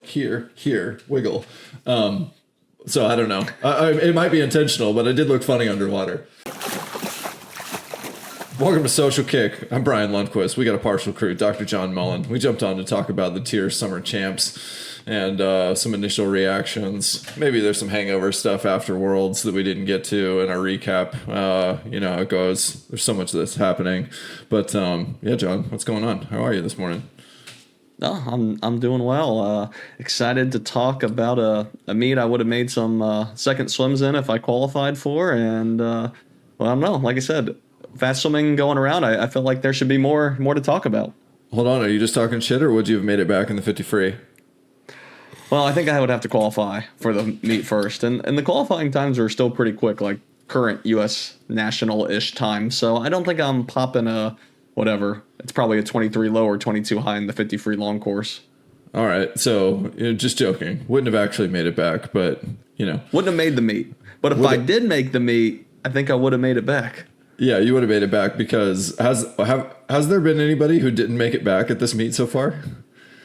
here, wiggle. So I don't know. It might be intentional, but it did look funny underwater. Welcome to Social Kick. I'm Brian Lundquist. We got a partial crew, Dr. John Mullen. We jumped on to talk about the TYR Summer Champs and some initial reactions. Maybe there's some hangover stuff after Worlds that we didn't get to in our recap. You know how it goes. There's so much that's happening. But yeah, John, what's going on? How are you this morning? Oh, I'm doing well. Excited to talk about a meet I would have made some second swims in if I qualified for. And, well, I don't know. Like I said, fast swimming going around, I feel like there should be more to talk about. Hold on, are you just talking shit, or would you have made it back in the 50 free? Well, I think I would have to qualify for the meet first, and the qualifying times are still pretty quick, like current U.S. national-ish time. So I don't think I'm popping a whatever. It's probably a 23 low or 22 high in the 50 free long course. All right, so just joking. Wouldn't have actually made it back, but you know, wouldn't have made the meet. But if I did make the meet, I think I would have made it back. Yeah, you would have made it back because has there been anybody who didn't make it back at this meet so far?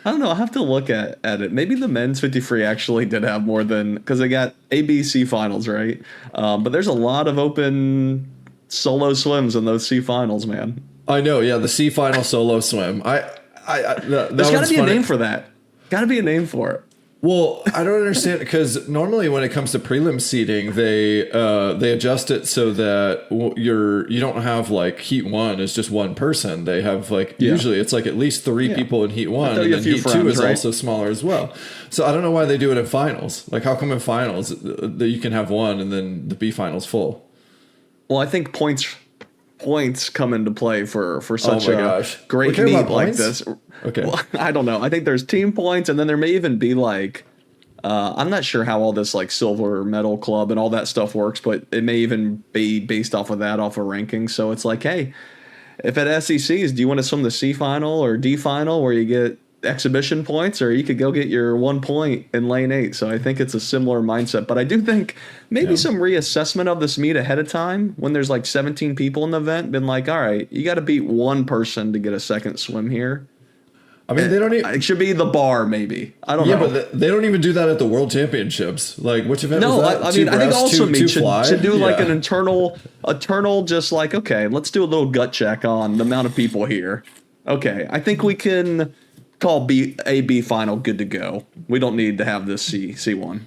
I don't know. I'll have to look at it. Maybe the men's 50 free actually did have more than, because they got A, B, C finals, right? But there's a lot of open solo swims in those C finals, man. I know. Yeah, the C final solo swim. There's got to be a name for that. Got to be a name for it. Well, I don't understand, because normally when it comes to prelim seeding, they adjust it so that you don't have like heat one is just one person. They have like usually it's like at least three people in heat one, and then heat two is also smaller as well. So I don't know why they do it in finals. Like, how come in finals that you can have one and then the B finals full? Well, I think points come into play for such a great meet like this. Okay. Well, I don't know. I think there's team points, and then there may even be like, I'm not sure how all this like silver medal club and all that stuff works, but it may even be based off of that, off of ranking. So it's like, hey, if at SECs, do you want to swim the C final or D final where you get exhibition points, or you could go get your 1 point in lane 8. So I think it's a similar mindset, but I do think maybe some reassessment of this meet ahead of time when there's like 17 people in the event, been like, all right, you got to beat one person to get a second swim here. I mean, they don't even, it should be the bar, maybe. I don't know. Yeah, but they don't even do that at the World Championships. Like, which event was that? I mean, I think also meet should do like an internal, just like, okay, let's do a little gut check on the amount of people here. Okay, I think we can call A B final good to go. We don't need to have this C1.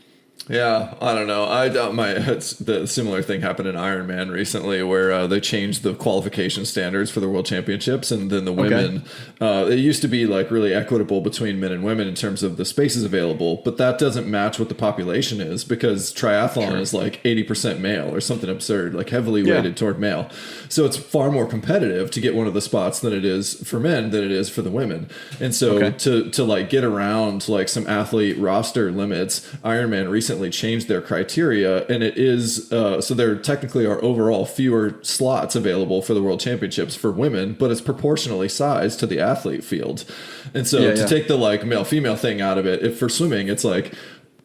Yeah, I don't know. The similar thing happened in Ironman recently, where they changed the qualification standards for the World Championships, and then the women. It used to be like really equitable between men and women in terms of the spaces available, but that doesn't match what the population is, because triathlon is like 80% male or something absurd, like heavily weighted toward male. So it's far more competitive to get one of the spots than it is for men than it is for the women. And so to like get around like some athlete roster limits, Ironman recently changed their criteria, and it is so there technically are overall fewer slots available for the World Championships for women, but it's proportionally sized to the athlete field. And so to take the like male female thing out of it, if for swimming it's like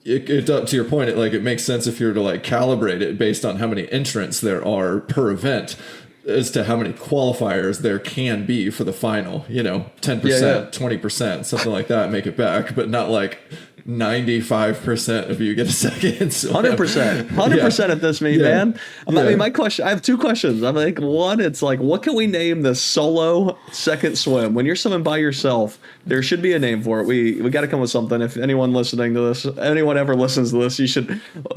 it to your point, it makes sense if you were to like calibrate it based on how many entrants there are per event as to how many qualifiers there can be for the final, 10%, 20%, something like that, make it back, but not like 95% of you get a second. 100% at this meet, man. I mean, my question, I have two questions. I'm like, one, it's like, what can we name the solo second swim? When you're swimming by yourself, there should be a name for it. We got to come with something. If anyone listening to this, anyone ever listens to this,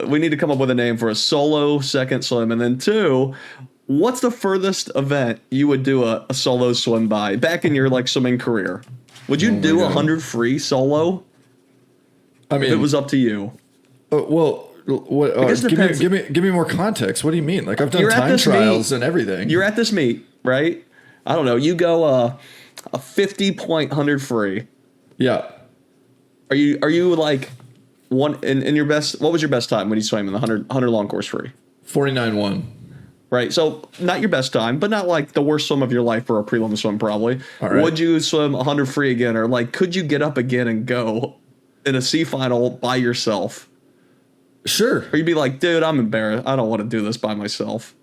we need to come up with a name for a solo second swim. And then two, what's the furthest event you would do a solo swim by back in your like swimming career? Would you do 100 free solo? I mean, if it was up to you. Well, give me more context. What do you mean? Like, I've done time trials and everything. You're at this meet, right? I don't know. You go a 50-point 100 free. Yeah. Are you like one in your best? What was your best time when you swam in the 100 long course free? 49.1. Right. So not your best time, but not like the worst swim of your life for a prelim swim, probably. All right. Would you swim 100 free again, or like could you get up again and go in a C final by yourself? Sure. Or you'd be like, dude, I'm embarrassed. I don't want to do this by myself.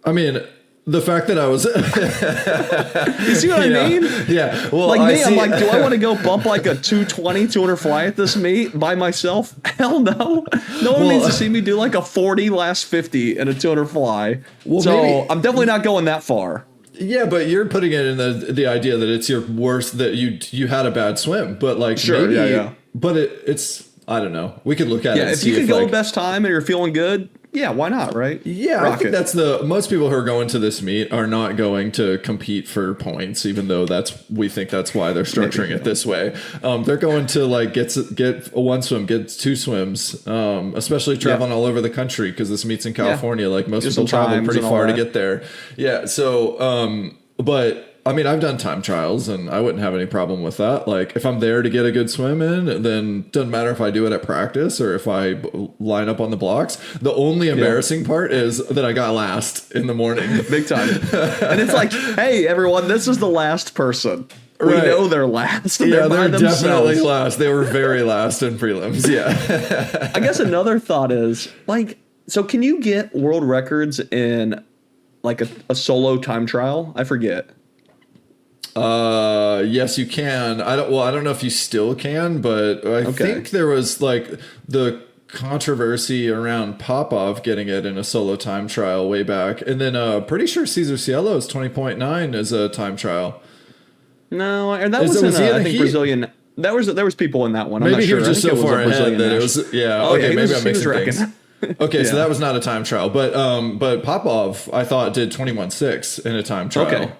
I mean, The fact that I was, You see what I mean? Yeah. Well, Like me, I'm like, do I want to go bump like a 220, 200 fly at this meet by myself? Hell no. No one needs to see me do like a 40 last 50 and a 200 fly. Well, so maybe, I'm definitely not going that far. yeah, but you're putting it in the idea that it's your worst, that you had a bad swim, but like Sure, maybe, yeah. but it's, I don't know. We could look at it. Yeah, and if see you could go like, best time and you're feeling good, yeah, why not, right? Yeah, Rock I think it. that's most people who are going to this meet are not going to compete for points, even though we think that's why they're structuring it this way. They're going to like get a one swim, get two swims, especially traveling all over the country because this meet's in California. Like most people travel pretty far to get there. Yeah, so but I mean, I've done time trials and I wouldn't have any problem with that. Like if I'm there to get a good swim in, then it doesn't matter if I do it at practice or if I line up on the blocks. The only embarrassing part is that I got last in the morning. Big time. And it's like, hey, everyone, this is the last person. We know they're last. Yeah, they're definitely last. They were very last in prelims. Yeah. I guess another thought is like, so can you get world records in like a solo time trial? I forget. Yes, you can. I don't know if you still can, but I think there was like the controversy around Popov getting it in a solo time trial way back. And then pretty sure Cesar Cielo's 20.9 is a time trial. No, and that was I think Brazilian. There was people in that one. I'm maybe not sure. He was just so far ahead that it was maybe I'm mixing things. Okay, so that was not a time trial, but Popov I thought did 21.6 in a time trial. Okay.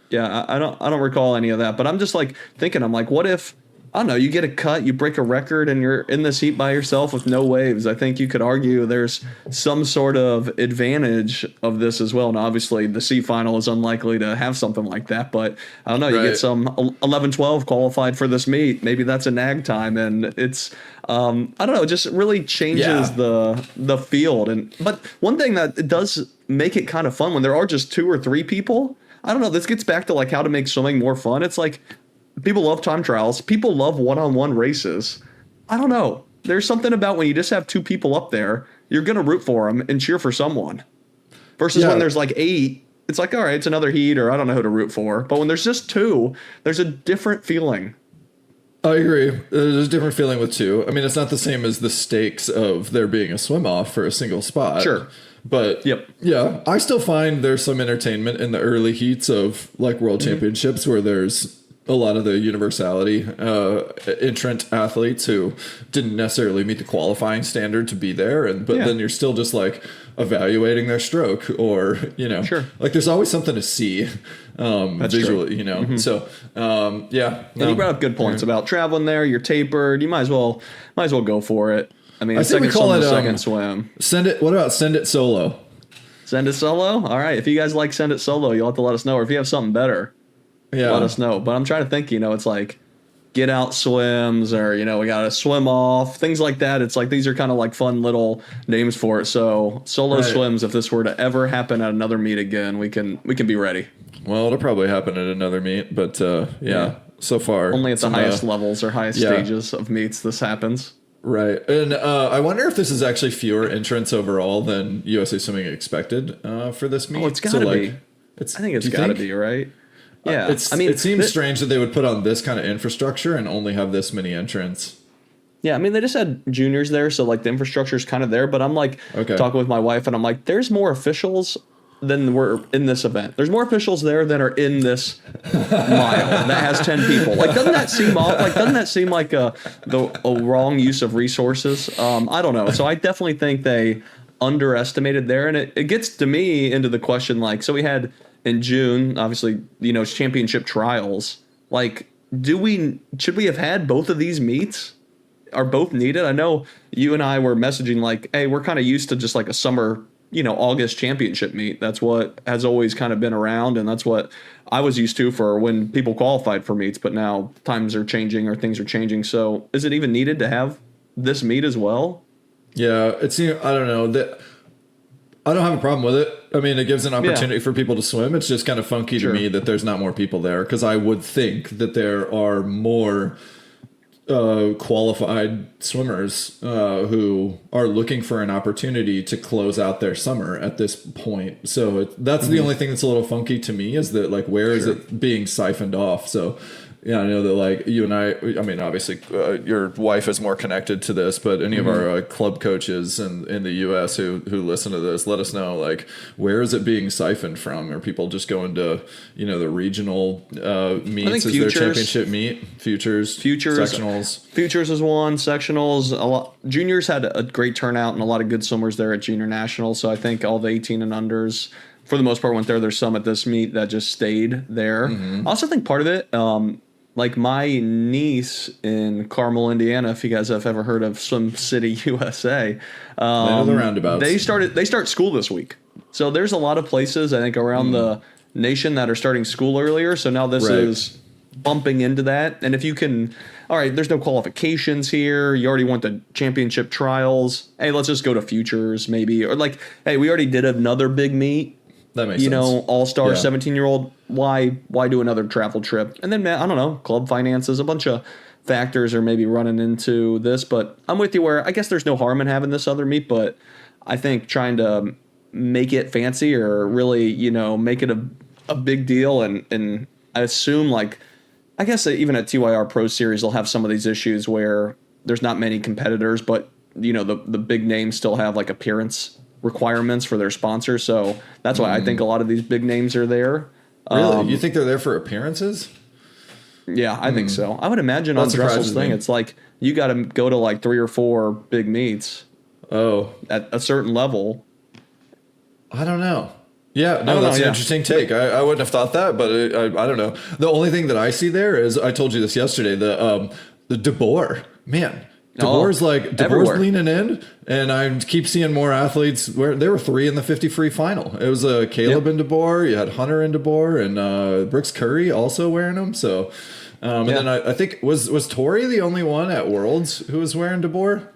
Yeah, I don't recall any of that, but I'm just like thinking, I'm like, what if, I don't know, you get a cut, you break a record, and you're in this heat by yourself with no waves. I think you could argue there's some sort of advantage of this as well. And obviously the C final is unlikely to have something like that, but I don't know, you get some 11-12 qualified for this meet. Maybe that's a nag time, and it's, I don't know, it just really changes the field. But one thing that it does make it kind of fun when there are just 2 or 3 people, I don't know, this gets back to like how to make swimming more fun. It's like people love time trials. People love one-on-one races. I don't know. There's something about when you just have 2 people up there, you're going to root for them and cheer for someone. Versus when there's like 8, it's like, all right, it's another heat or I don't know who to root for. But when there's just 2, there's a different feeling. I agree. There's a different feeling with 2. I mean, it's not the same as the stakes of there being a swim off for a single spot. Sure. But yeah, I still find there's some entertainment in the early heats of like world championships where there's a lot of the universality entrant athletes who didn't necessarily meet the qualifying standard to be there. But then you're still just like evaluating their stroke or, like there's always something to see visually, So, yeah. And you brought up good points about traveling there. You're tapered. You might as well go for it. I mean, we call it second swim. What about send it solo? Send it solo? All right. If you guys like send it solo, you'll have to let us know. Or if you have something better, let us know. But I'm trying to think, it's like get out swims or, we got to swim off, things like that. It's like these are kind of like fun little names for it. So solo swims, if this were to ever happen at another meet again, we can be ready. Well, it'll probably happen at another meet, but so far. Only at the highest levels or highest stages of meets this happens. Right. And I wonder if this is actually fewer entrants overall than USA Swimming expected for this meet. Oh, it's got to be. I think it's got to be, right? Yeah. It seems strange that they would put on this kind of infrastructure and only have this many entrants. Yeah, I mean, they just had juniors there, so like the infrastructure is kind of there. But I'm like talking with my wife, and I'm like, there's more officials than were in this event. There's more officials there than are in this mile that has 10 people. Like, doesn't that seem off? Like, doesn't that seem like a wrong use of resources? I don't know. So I definitely think they underestimated there, and it gets to me into the question. Like, so we had in June, obviously, championship trials. Like, should we have had both of these meets? Are both needed? I know you and I were messaging like, hey, we're kind of used to just like a summer, August championship meet. That's what has always kind of been around, and that's what I was used to for when people qualified for meets. But now times are changing or things are changing. So is it even needed to have this meet as well? Yeah, I don't know. I don't have a problem with it. I mean, it gives an opportunity for people to swim. It's just kind of funky to me that there's not more people there, because I would think that there are more qualified swimmers who are looking for an opportunity to close out their summer at this point. So that's the only thing that's a little funky to me, is that like, where is it being siphoned off? So yeah, I know that like you and I mean, obviously your wife is more connected to this, but any of our club coaches in the US who listen to this, let us know, like, where is it being siphoned from? Are people just going to, the regional meets as their championship meet? Futures, sectionals. Futures is one, sectionals. A lot. Juniors had a great turnout and a lot of good swimmers there at junior nationals. So I think all the 18 and unders, for the most part, went there. There's some at this meet that just stayed there. I also think part of it, like my niece in Carmel, Indiana, if you guys have ever heard of Swim City, USA, the roundabouts. They start school this week. So there's a lot of places, I think, around the nation that are starting school earlier. So now this is bumping into that. And if you can, all right, there's no qualifications here. You already want the championship trials. Hey, let's just go to futures maybe. Or like, hey, we already did another big meet. That makes sense. All-star 17-year-old, why do another travel trip? And then, man, I don't know, club finances, a bunch of factors are maybe running into this. But I'm with you where I guess there's no harm in having this other meet, but I think trying to make it fancy or really, make it a big deal. And I assume, like, I guess even at TYR Pro Series, they'll have some of these issues where there's not many competitors, but, the big names still have, like, appearance requirements for their sponsors, so that's why I think a lot of these big names are there. Really? You think they're there for appearances? Yeah, I think so. I would imagine on Dressel's thing, it's like you got to go to like 3 or 4 big meets. Oh, at a certain level. I don't know. Yeah, no, that's an interesting take. I wouldn't have thought that, but I don't know. The only thing that I see there is, I told you this yesterday, the deboer, man. DeBoer's leaning in, and I keep seeing more athletes. Where there were 3 in the 50 free final. It was Caeleb and deboer. You had Hunter and deboer, and Brooks Curry also wearing them. So, and then I think was Tori the only one at Worlds who was wearing deboer?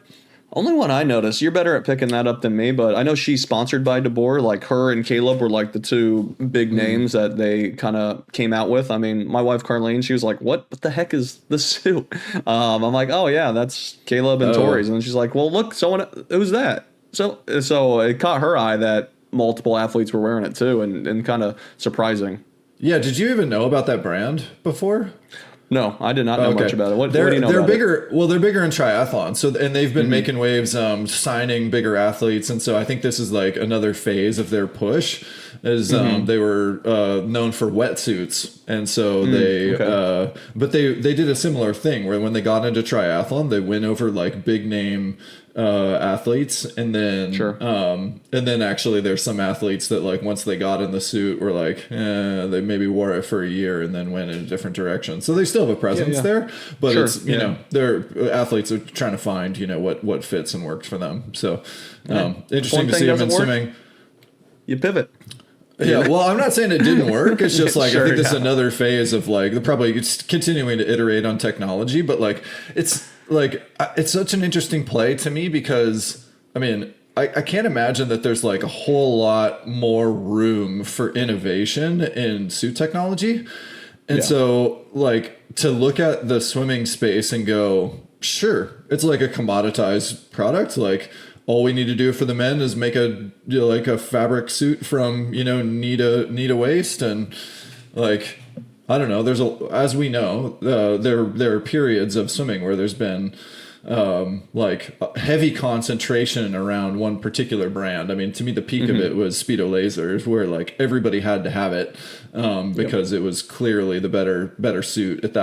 Only one I noticed. You're better at picking that up than me, but I know she's sponsored by deboer. Like her and Caeleb were like the 2 big names that they kind of came out with. I mean, my wife Carlene, she was like, "What the heck is this suit?" I'm like, "Oh yeah, that's Caeleb and Tori's." And she's like, "Well, look, who's that?" So it caught her eye that multiple athletes were wearing it too, and kind of surprising. Yeah, did you even know about that brand before? No, I did not know much about it. What do you know they're about bigger. it? Well, they're bigger in triathlon. So, and they've been making waves, signing bigger athletes. And so I think this is like another phase of their push. They were known for wetsuits, and so but they did a similar thing where when they got into triathlon, they went over like big name athletes, and then actually there's some athletes that like once they got in the suit were like they maybe wore it for a year and then went in a different direction. So they still have a presence there, but it's they're athletes are trying to find what fits and works for them. So interesting to see them in swimming. You pivot. Yeah, well, I'm not saying it didn't work. It's just like I think this is another phase of like they're probably continuing to iterate on technology, but like it's such an interesting play to me because I mean I can't imagine that there's like a whole lot more room for innovation in suit technology, and so like to look at the swimming space and go, sure, it's like a commoditized product, like. All we need to do for the men is make a fabric suit from knee to waist, and like I don't know. As we know, there are periods of swimming where there's been like heavy concentration around one particular brand. I mean, to me, the peak of it was Speedo Lasers, where like everybody had to have it because it was clearly the better suit in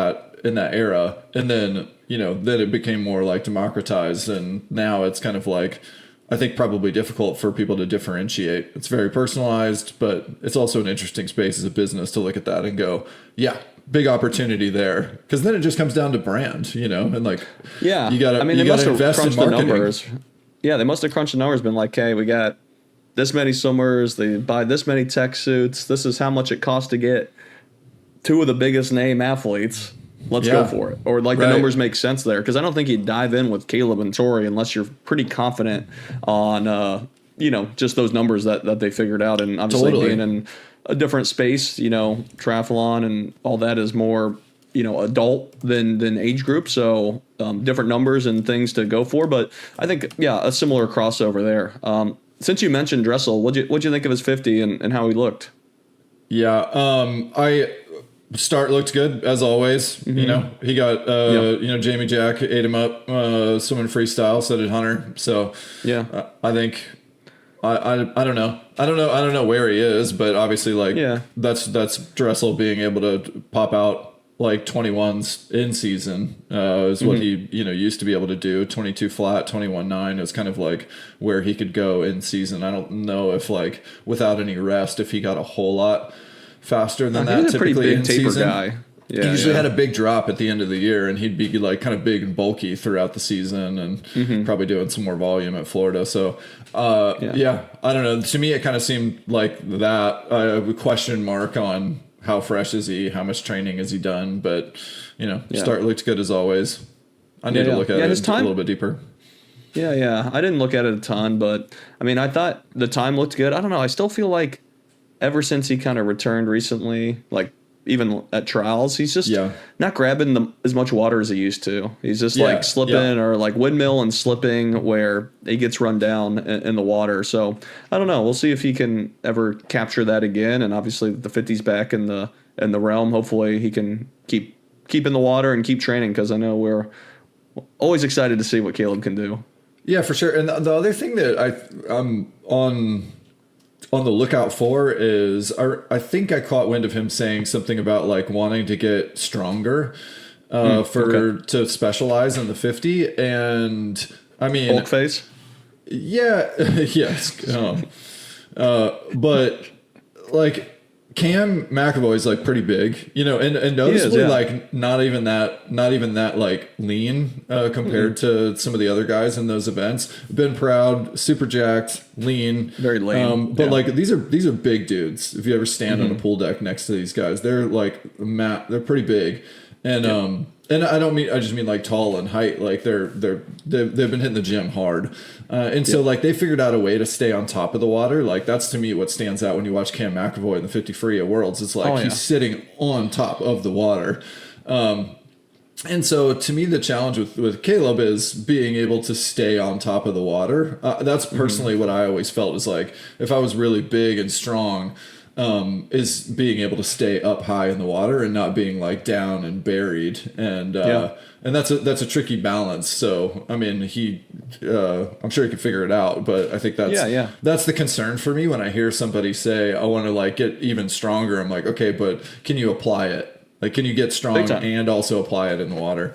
that era, and then. Then it became more like democratized, and now it's kind of like, I think probably difficult for people to differentiate. It's very personalized, but it's also an interesting space as a business to look at that and go, yeah, big opportunity there. Because then it just comes down to brand, and like, you got to invest in marketing. Numbers. Yeah, they must have crunched the numbers, been like, hey, we got this many swimmers, they buy this many tech suits, this is how much it costs to get 2 of the biggest name athletes. Let's go for it. Or like the numbers make sense there. Because I don't think you dive in with Caeleb and Tori unless you're pretty confident on, just those numbers that they figured out. And obviously being in a different space, triathlon and all that is more adult than age group. So different numbers and things to go for. But I think, yeah, a similar crossover there. Since you mentioned Dressel, what'd you think of his 50 and how he looked? Yeah, start looked good as always. Mm-hmm. He got Jamie Jack ate him up swimming freestyle, so did Hunter. So Yeah. I think I don't know. I don't know where he is, but obviously that's Dressel being able to pop out like 21s in season is what he used to be able to do. 22 flat, 21.9 is kind of like where he could go in season. I don't know if like without any rest if he got a whole lot faster than that. He's a pretty typically big in taper season. guy. Yeah, He usually had a big drop at the end of the year, and he'd be like kind of big and bulky throughout the season, and probably doing some more volume at Florida. So, I don't know. To me, it kind of seemed like that a question mark on how fresh is he, how much training has he done. But start looked good as always. I need to look at it a little bit deeper. Yeah. I didn't look at it a ton, but I mean, I thought the time looked good. I don't know. I still feel like ever since he kind of returned recently, like even at trials, he's just not grabbing as much water as he used to. He's just like slipping or like windmill and slipping where he gets run down in the water. So I don't know. We'll see if he can ever capture that again. And obviously the 50's back in the realm. Hopefully he can keep in the water and keep training, because I know we're always excited to see what Caeleb can do. Yeah, for sure. And the other thing that I'm on the lookout for is I think I caught wind of him saying something about like wanting to get stronger to specialize in the 50. And I mean, Hulk face. Yeah. Yes. But like Cam McAvoy's like pretty big, and noticeably like not even that like lean compared to some of the other guys in those events. Ben Proud, super jacked, lean, very lean. But like these are big dudes. If you ever stand on a pool deck next to these guys, they're like they're pretty big, and I just mean like tall and height. Like they've been hitting the gym hard, so like they figured out a way to stay on top of the water. Like that's to me what stands out when you watch Cam McAvoy in the 50 free at Worlds. It's like he's sitting on top of the water, and so to me the challenge with Caeleb is being able to stay on top of the water. That's personally what I always felt is like if I was really big and strong. Is being able to stay up high in the water and not being like down and buried, and that's a tricky balance. So I mean, I'm sure he can figure it out, but I think that's the concern for me when I hear somebody say I want to like get even stronger. I'm like, okay, but can you apply it? Like, can you get strong and also apply it in the water?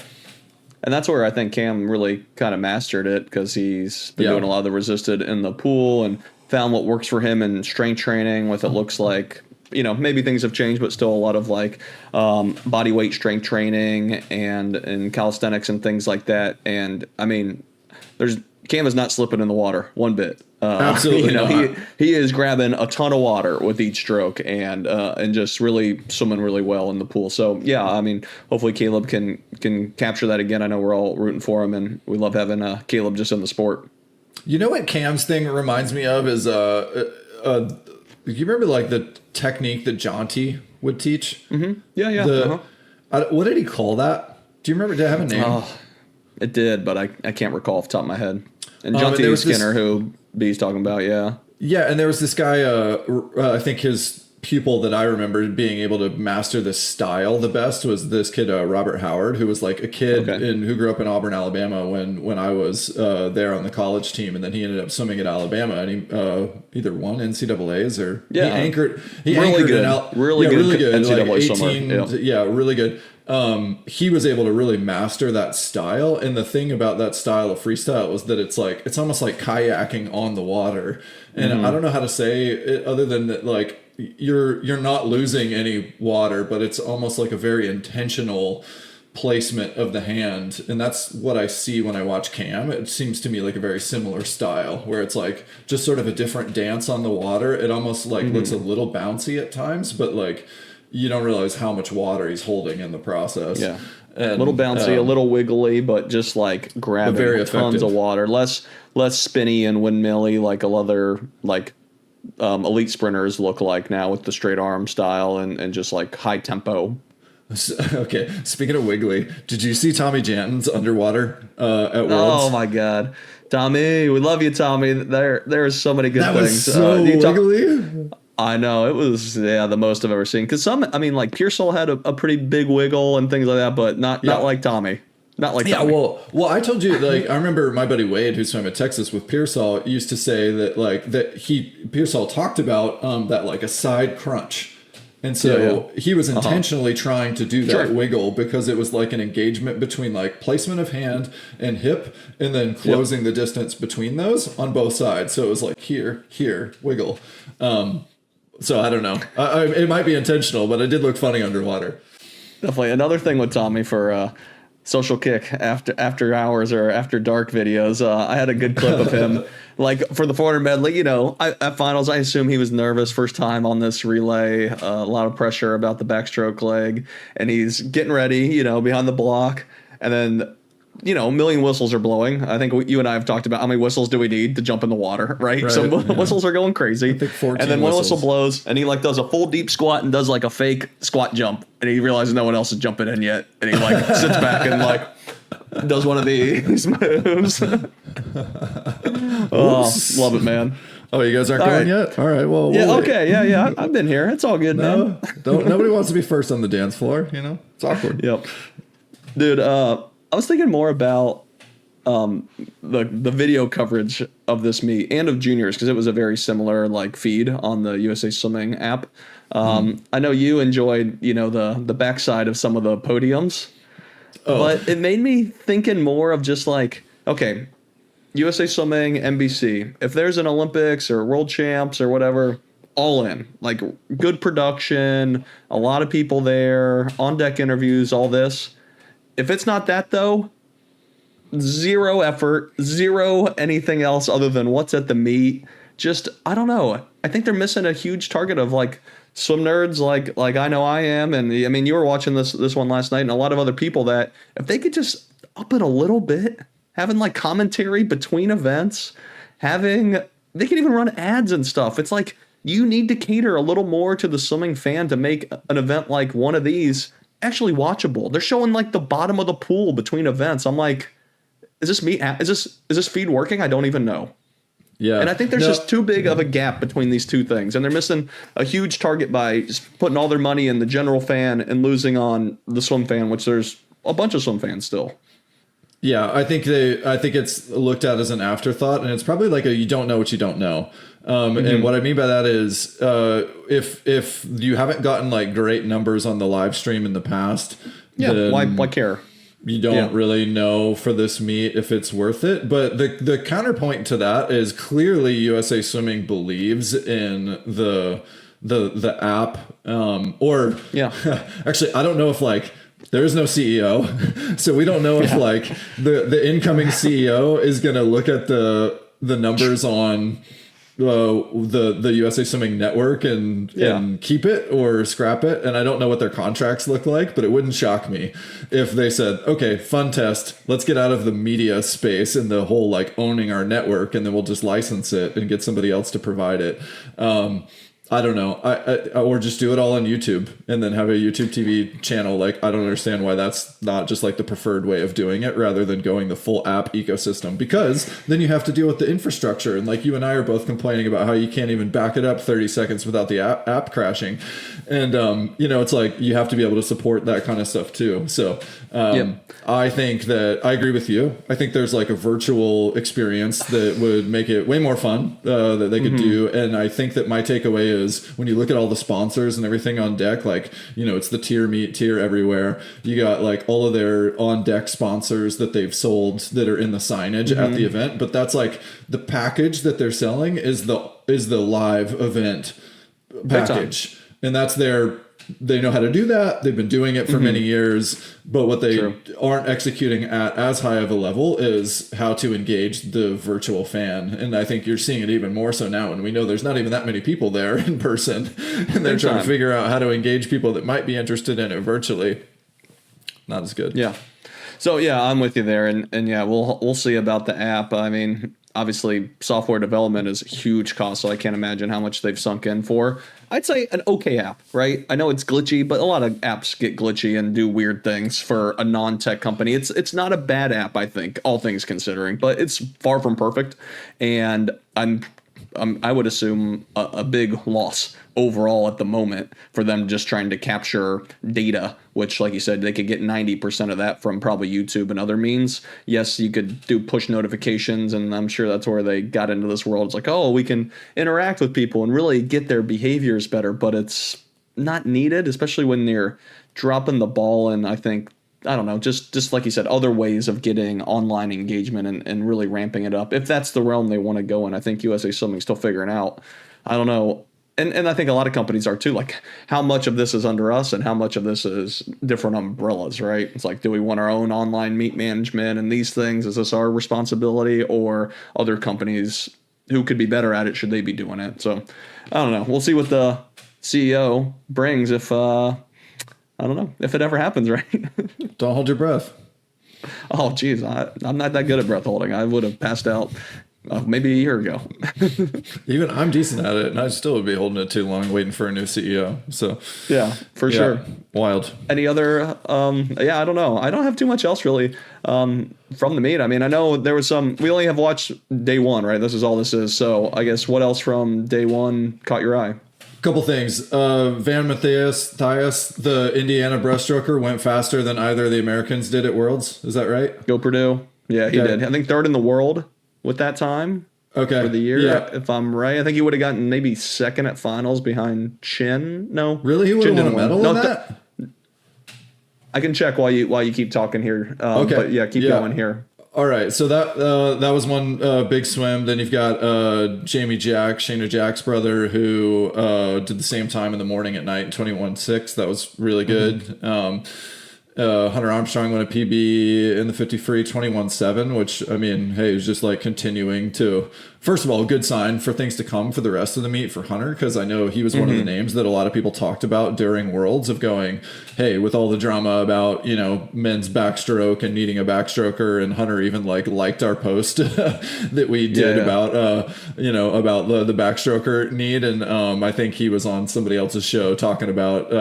And that's where I think Cam really kind of mastered it, because he's been doing a lot of the resisted in the pool and found what works for him in strength training with it looks like, maybe things have changed, but still a lot of like body weight strength training and calisthenics and things like that. And I mean, Cam is not slipping in the water one bit. Absolutely not. He is grabbing a ton of water with each stroke and just really swimming really well in the pool. So yeah, I mean, hopefully Caeleb can capture that again. I know we're all rooting for him, and we love having Caeleb just in the sport. You know what Cam's thing reminds me of is you remember like the technique that Janton would teach? Mm-hmm. Yeah. What did he call that? Do you remember? Did it have a name? Oh, it did, but I can't recall off the top of my head. And Janton Skinner, who B's talking about, yeah. Yeah, and there was this guy, I think his pupil that I remember being able to master this style the best was this kid, Robert Howard, who was like a kid who grew up in Auburn, Alabama when I was there on the college team. And then he ended up swimming at Alabama, and he either won NCAAs or he anchored. Really good NCAA like swimmer. Really good. He was able to really master that style, and the thing about that style of freestyle was that it's almost like kayaking on the water, and I don't know how to say it other than that, like you're not losing any water, but it's almost like a very intentional placement of the hand, and that's what I see when I watch Cam. It seems to me like a very similar style where it's like just sort of a different dance on the water. It almost like looks a little bouncy at times, but like you don't realize how much water he's holding in the process. Yeah. And, a little bouncy, a little wiggly, but just like grabbing tons of water. Less spinny and windmilly like a other like elite sprinters look like now with the straight arm style and just like high tempo. Okay, speaking of wiggly, did you see Tommy Janton's underwater at Worlds? Oh my God, Tommy, we love you, Tommy. There are so many good That things. was so wiggly. I know it was the most I've ever seen. Because like Pearsall had a pretty big wiggle and things like that, but not like Tommy. Not like Tommy. Well, I told you, like, I remember my buddy Wade, who's from Texas with Pearsall, used to say that, like, Pearsall talked about that, like, a side crunch. And so he was intentionally trying to do that wiggle because it was like an engagement between, like, placement of hand and hip and then closing the distance between those on both sides. So it was like here, wiggle. So I don't know. It might be intentional, but it did look funny underwater. Definitely. Another thing with Tommy for social kick after hours or after dark videos. I had a good clip of him, like for the 400 medley. You know, at finals, I assume he was nervous, first time on this relay, a lot of pressure about the backstroke leg, and he's getting ready, you know, behind the block, and then, you know, a million whistles are blowing. I think you and I have talked about how many whistles do we need to jump in the water, right? So whistles are going crarazy. I think 14 and then one whistles. whistle blows, and he like does a full deep squat and does like a fake squat jump, and he realizes no one else is jumping in yet, and he like sits back and like does one of these moves. Love it, man. Oh, you guys aren't going yet? All right. Well, Yeah. we'll wait. Okay. Yeah. I've been here. It's all good, man. Nobody wants to be first on the dance floor. You know, it's awkward. Yep. Dude, I was thinking more about the video coverage of this meet and of juniors because it was a very similar like feed on the USA Swimming app. I know you enjoyed, you know, the backside of some of the podiums, but it made me thinking more of just like, okay, USA Swimming, NBC, if there's an Olympics or World Champs or whatever, all in, like good production, a lot of people there, on deck interviews, all this. If it's not that though, zero effort, zero anything else other than what's at the meet. Just, I don't know. I think they're missing a huge target of like swim nerds like I know I am. And I mean, you were watching this one last night and a lot of other people that if they could just up it a little bit, having like commentary between events, they can even run ads and stuff. It's like you need to cater a little more to the swimming fan to make an event like one of these actually watchable. They're showing like the bottom of the pool between events. I'm like, is this feed working? I don't even know. Yeah. And I think there's just too big of a gap between these two things. And they're missing a huge target by just putting all their money in the general fan and losing on the swim fan, which there's a bunch of swim fans still. Yeah, I think it's looked at as an afterthought, and it's probably like you don't know what you don't know. And what I mean by that is, if you haven't gotten like great numbers on the live stream in the past, then why care? You don't really know for this meet if it's worth it. But the counterpoint to that is clearly USA Swimming believes in the app. Actually, I don't know if like there is no CEO, so we don't know if like the incoming CEO is going to look at the numbers on the USA Swimming network and keep it or scrap it. And I don't know what their contracts look like, but it wouldn't shock me if they said, okay, fun test, let's get out of the media space and the whole like owning our network, and then we'll just license it and get somebody else to provide it. I don't know. Or just do it all on YouTube and then have a YouTube TV channel. Like, I don't understand why that's not just like the preferred way of doing it rather than going the full app ecosystem, because then you have to deal with the infrastructure. And like you and I are both complaining about how you can't even back it up 30 seconds without the app crashing. And, it's like you have to be able to support that kind of stuff too. So I think that I agree with you. I think there's like a virtual experience that would make it way more fun that they could do. And I think that my takeaway is when you look at all the sponsors and everything on deck, like, it's the tier everywhere. You got like all of their on deck sponsors that they've sold that are in the signage at the event. But that's like the package that they're selling is the live event package. And that's they know how to do that. They've been doing it for many years, but what they aren't executing at as high of a level is how to engage the virtual fan. And I think you're seeing it even more so now. And we know there's not even that many people there in person, and they're trying to figure out how to engage people that might be interested in it virtually. Not as good. Yeah. So yeah, I'm with you there, and yeah, we'll see about the app. I mean, obviously, software development is a huge cost, so I can't imagine how much they've sunk in for. I'd say an okay app, right? I know it's glitchy, but a lot of apps get glitchy and do weird things for a non-tech company. It's not a bad app, I think, all things considering, but it's far from perfect, and I would assume a big loss overall at the moment for them just trying to capture data, which, like you said, they could get 90% of that from probably YouTube and other means. Yes, you could do push notifications, and I'm sure that's where they got into this world. It's like, oh, we can interact with people and really get their behaviors better, but it's not needed, especially when they're dropping the ball. And I think, I don't know, just like you said, other ways of getting online engagement and really ramping it up. If that's the realm they want to go in, I think USA Swimming's still figuring out. I don't know. And I think a lot of companies are too, like how much of this is under us and how much of this is different umbrellas, right? It's like, do we want our own online meet management and these things? Is this our responsibility, or other companies who could be better at it? Should they be doing it? So I don't know. We'll see what the CEO brings if, I don't know, if it ever happens, right? Don't hold your breath. Oh, geez, I'm not that good at breath holding. I would have passed out maybe a year ago. Even I'm decent at it, and I still would be holding it too long waiting for a new CEO. So yeah, for sure. Wild. Any other? Yeah, I don't know. I don't have too much else really from the meet. I mean, I know there was some. We only have watched day one, right? This is all this is. So I guess what else from day one caught your eye? Couple things. Van Matthias, the Indiana breaststroker, went faster than either of the Americans did at Worlds. Is that right? Go Purdue. Yeah, he did. I think third in the world with that time. Okay. For the year, yeah. If I'm right. I think he would have gotten maybe second at finals behind Chin. No. Really? He would have won a medal in that? I can check while you keep talking here. Okay. But yeah, keep going here. All right, so that was one big swim. Then you've got Shayna Jack's brother, who did the same time in the morning at night, 21.6. That was really good. Mm-hmm. Hunter Armstrong won a PB in the 50 free, 21.7, which, I mean, hey, is just like continuing to, first of all, a good sign for things to come for the rest of the meet for Hunter, because I know he was one of the names that a lot of people talked about during Worlds of going, hey, with all the drama about, men's backstroke and needing a backstroker, and Hunter even liked our post that we did about the backstroker need. And I think he was on somebody else's show talking about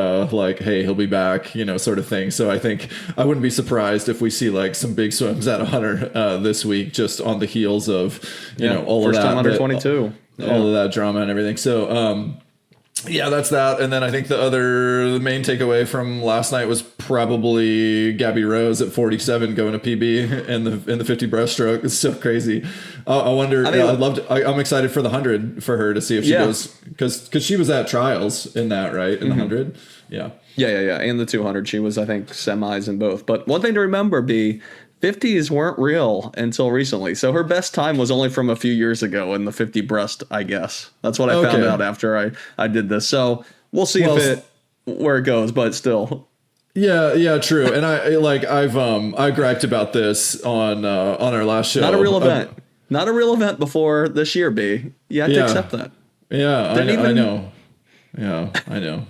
hey, he'll be back, sort of thing. So I think I wouldn't be surprised if we see like some big swims out of Hunter this week, just on the heels of, all of that. First time under 22. All of that drama and everything. So, that's that. And then I think the main takeaway from last night was probably Gabby Rose at 47 going to PB in the 50 breaststroke. It's so crazy. I wonder. I'm excited for the 100 for her to see if she goes, because she was at trials in that, right, in the 100. Yeah. And the 200, she was, I think, semis in both. But one thing to remember, 50s weren't real until recently. So her best time was only from a few years ago in the 50 breast, I guess. That's what I found out after I did this. So we'll see where it goes, but still. Yeah, true. And I griped about this on our last show. Not a real event. Not a real event before this year, B. You have to accept that. Yeah, I know. Yeah, I know.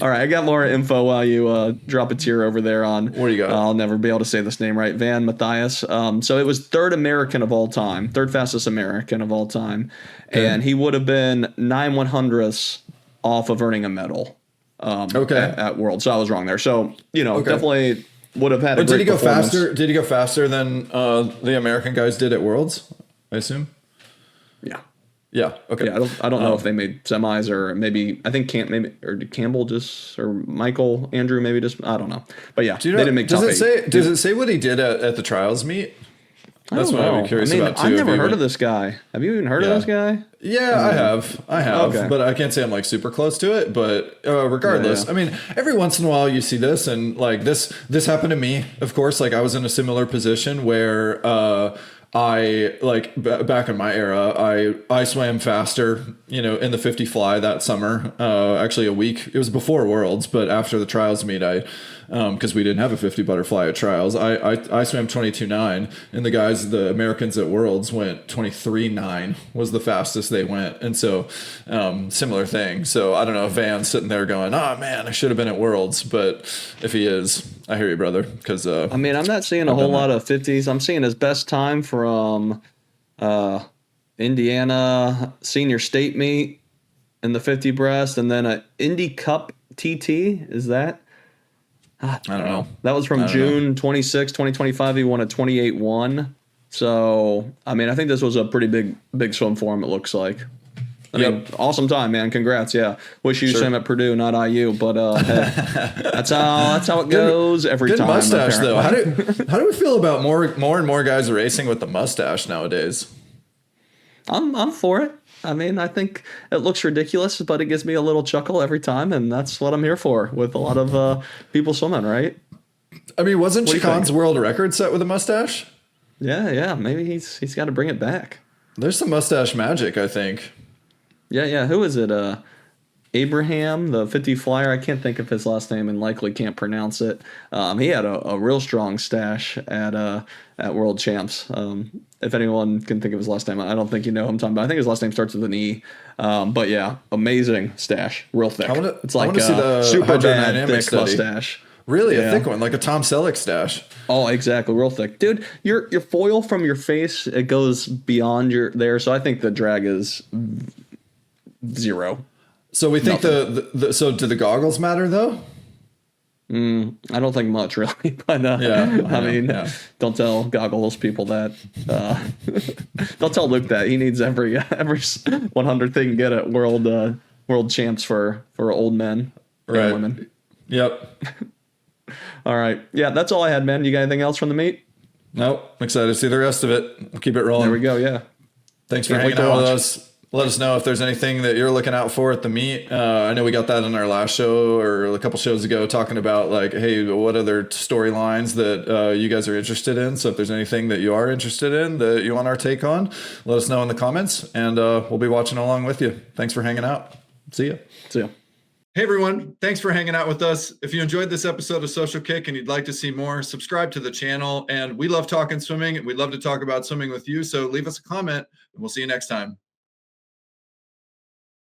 All right, I got more info while you drop a tear over there on. What do you got? I'll never be able to say this name right. Van Matthias. So it was third American of all time, third fastest American of all time, and he would have been 9/100ths off of earning a medal. At World. So I was wrong there. So definitely would have had. Did he go faster? Did he go faster than the American guys did at Worlds? I assume. Yeah. Yeah. Okay. Yeah, I don't know if they made semis, or maybe I think did Campbell or Michael Andrew maybe just, I don't know. But yeah, they didn't make top 8. Does it say what he did at the trials meet? That's what I'd be curious about too. I've never heard of this guy. Have you even heard of this guy? Yeah, I have, Okay. But I can't say I'm like super close to it. But regardless, I mean, every once in a while you see this, and like this happened to me. Of course, like I was in a similar position where I back in my era, I swam faster, in the 50 fly that summer. Actually, a week. It was before Worlds, but after the trials meet, because we didn't have a 50 butterfly at trials, I swam 22.9, and the Americans at Worlds went 23.9 was the fastest they went, and so similar thing. So I don't know if Van's sitting there going, oh man, I should have been at Worlds, but if he is, I hear you, brother. Because I mean, I'm not seeing a whole lot of 50s. I'm seeing his best time from Indiana senior state meet in the 50 breast, and then a Indy Cup TT. Is that? I don't know. That was from June 26, 2025. He won a 28-1. So, I mean, I think this was a pretty big swim for him, it looks like. I mean, awesome time, man. Congrats. Yeah. Wish you swam at Purdue, not IU. But hey, that's how it goes every time. Good mustache, apparently. though. How do we feel about more and more guys racing with the mustache nowadays? I'm for it. I mean, I think it looks ridiculous, but it gives me a little chuckle every time, and that's what I'm here for with a lot of people swimming, right? I mean, wasn't Chicon's world record set with a mustache? Yeah. Maybe he's got to bring it back. There's some mustache magic, I think. Yeah. Who is it? Abraham, the 50 flyer. I can't think of his last name and likely can't pronounce it. He had a real strong stash at World Champs. If anyone can think of his last name, I don't think you know who I'm talking about. I think his last name starts with an E. But yeah, amazing stash, real thick. It's like a super bad thick study. Mustache. Really, a thick one, like a Tom Selleck stash. Oh, exactly, real thick, dude. Your foil from your face, it goes beyond your there. So I think the drag is 0. So we think so do the goggles matter though? I don't think much really, but I mean, don't tell goggles people that. Don't tell Luke that he needs every 100 thing get at world champs for old men and women. Yep. All right, yeah, that's all I had, man. You got anything else from the meet? Nope. I'm excited to see the rest of it. We'll keep it rolling. There we go. Yeah. Thanks for hanging out with us. Let us know if there's anything that you're looking out for at the meet. I know we got that in our last show or a couple shows ago talking about like, hey, what other storylines that you guys are interested in? So if there's anything that you are interested in that you want our take on, let us know in the comments and we'll be watching along with you. Thanks for hanging out. See ya. Hey everyone, thanks for hanging out with us. If you enjoyed this episode of Social Kick and you'd like to see more, subscribe to the channel. And we love talking swimming and we'd love to talk about swimming with you. So leave us a comment and we'll see you next time.